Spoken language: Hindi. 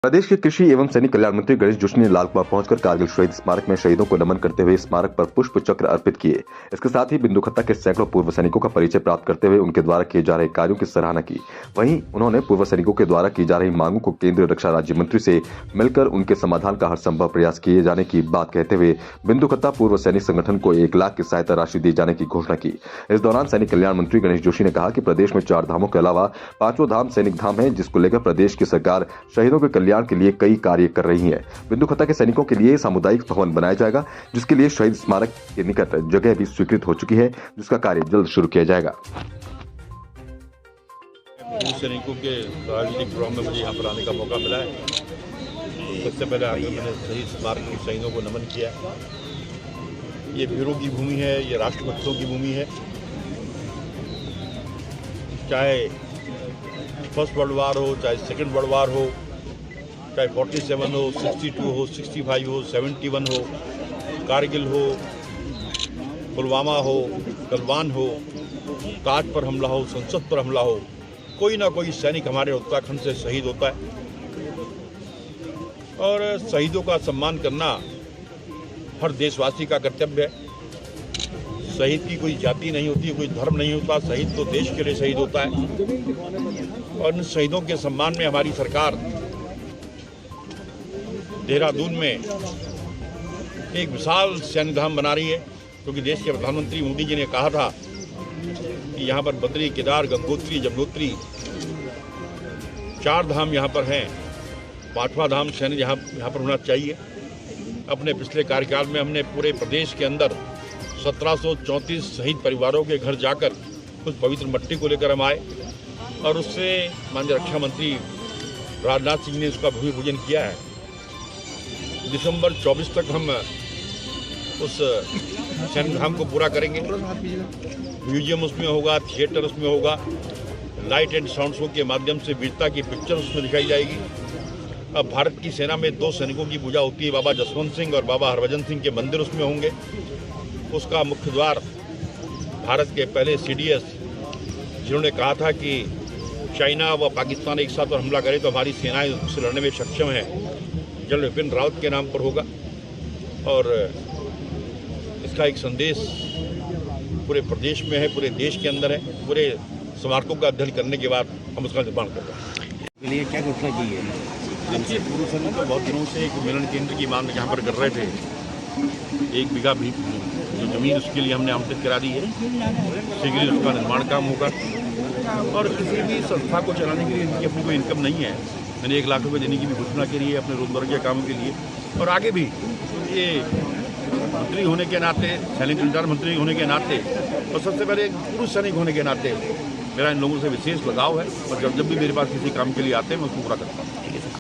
प्रदेश के कृषि एवं सैनिक कल्याण मंत्री गणेश जोशी ने लाल कुआं पहुंचकर कारगिल शहीद स्मारक में शहीदों को नमन करते हुए स्मारक पर पुष्प चक्र अर्पित किए। इसके साथ ही बिंदुखत्ता के सैकड़ों पूर्व सैनिकों का परिचय प्राप्त करते हुए उनके द्वारा किए जा रहे कार्यों की सराहना की। वहीं उन्होंने पूर्व सैनिकों के द्वारा की जा रही मांगों को केंद्रीय रक्षा राज्य मंत्री से मिलकर उनके समाधान का हर संभव प्रयास किए जाने की बात कहते हुए बिंदुखत्ता पूर्व सैनिक संगठन को 1 लाख की सहायता राशि दिए जाने की घोषणा की। इस दौरान सैनिक कल्याण मंत्री गणेश जोशी ने कहा कि प्रदेश में 4 धामों के अलावा 5वां धाम सैनिक धाम है, जिसको लेकर प्रदेश की सरकार शहीदों के कल्याण के लिए कई कार्य कर रही है। बिंदुखत्ता के सैनिकों के लिए सामुदायिक भवन बनाया जाएगा, जिसके लिए शहीद स्मारक के निकट जगह भी स्वीकृत हो चुकी है, जिसका कार्य जल्द शुरू किया जाएगा। सैनिकों के राजनीतिक प्रोग्राम में मुझे यहाँ पर आने का मौका मिला है। सबसे पहले आकर मैंने शहीद स्मारक के शहीदों को नमन किया। ये वीरों की भूमि है, ये राष्ट्रभक्तों की भूमि है। चाहे फर्स्ट वर्ल्ड वार हो, चाहे सेकेंड वर्ल्ड वार हो, चाहे 47 हो, 62 हो, 65 हो, 71 हो, कारगिल हो, पुलवामा हो, गलवान हो, ताज पर हमला हो, संसद पर हमला हो, कोई ना कोई सैनिक हमारे उत्तराखंड से शहीद होता है। और शहीदों का सम्मान करना हर देशवासी का कर्तव्य है। शहीद की कोई जाति नहीं होती, कोई धर्म नहीं होता। शहीद तो देश के लिए शहीद होता है। और इन शहीदों के सम्मान में हमारी सरकार देहरादून में एक विशाल सैन्य धाम बना रही है, क्योंकि देश के प्रधानमंत्री मोदी जी ने कहा था कि यहाँ पर बद्री, केदार, गंगोत्री, यमुनोत्री 4 धाम यहाँ पर हैं। 5वां धाम सैन्य यहाँ पर होना चाहिए। अपने पिछले कार्यकाल में हमने पूरे प्रदेश के अंदर 1734 शहीद परिवारों के घर जाकर कुछ पवित्र मट्टी को लेकर हम आए और उससे माननीय रक्षा मंत्री राजनाथ सिंह ने उसका भूमि पूजन किया है। दिसंबर 24 तक हम उस सैन्य धाम को पूरा करेंगे। म्यूजियम उसमें होगा, थिएटर उसमें होगा, लाइट एंड साउंड शो के माध्यम से वीरता की पिक्चर उसमें दिखाई जाएगी। अब भारत की सेना में 2 सैनिकों की पूजा होती है, बाबा जसवंत सिंह और बाबा हरभजन सिंह के मंदिर उसमें होंगे। उसका मुख्य द्वार भारत के पहले CDS, जिन्होंने कहा था कि चाइना व पाकिस्तान एक साथ पर हमला करे तो हमारी सेनाएं उससे लड़ने में सक्षम है, जनरल विपिन रावत के नाम पर होगा। और इसका एक संदेश पूरे प्रदेश में है, पूरे देश के अंदर है। पूरे स्मारकों का अध्ययन करने के बाद हम उसका निर्माण करते हैं। के लिए क्या घोषणा की है? देखिए, पूर्व सैनिक तो बहुत दिनों से एक मिलन केंद्र की मांग यहाँ पर कर रहे थे। 1 बीघा भी जो जमीन उसके लिए हमने आवंटित करा दी है। शीघ्र ही उसका निर्माण काम होगा। और किसी भी संस्था को चलाने के लिए इनकी अपनी कोई इनकम नहीं है। मैंने 1 लाख रुपये देने की भी घोषणा करी है अपने रोजमर्रा के कामों के लिए। और आगे भी ये मंत्री होने के नाते, सैनिक कल्याण मंत्री होने के नाते और सबसे पहले एक पुरुष सैनिक होने के नाते मेरा इन लोगों से विशेष लगाव है। और जब भी मेरे पास किसी काम के लिए आते हैं मैं उसको पूरा करता हूँ।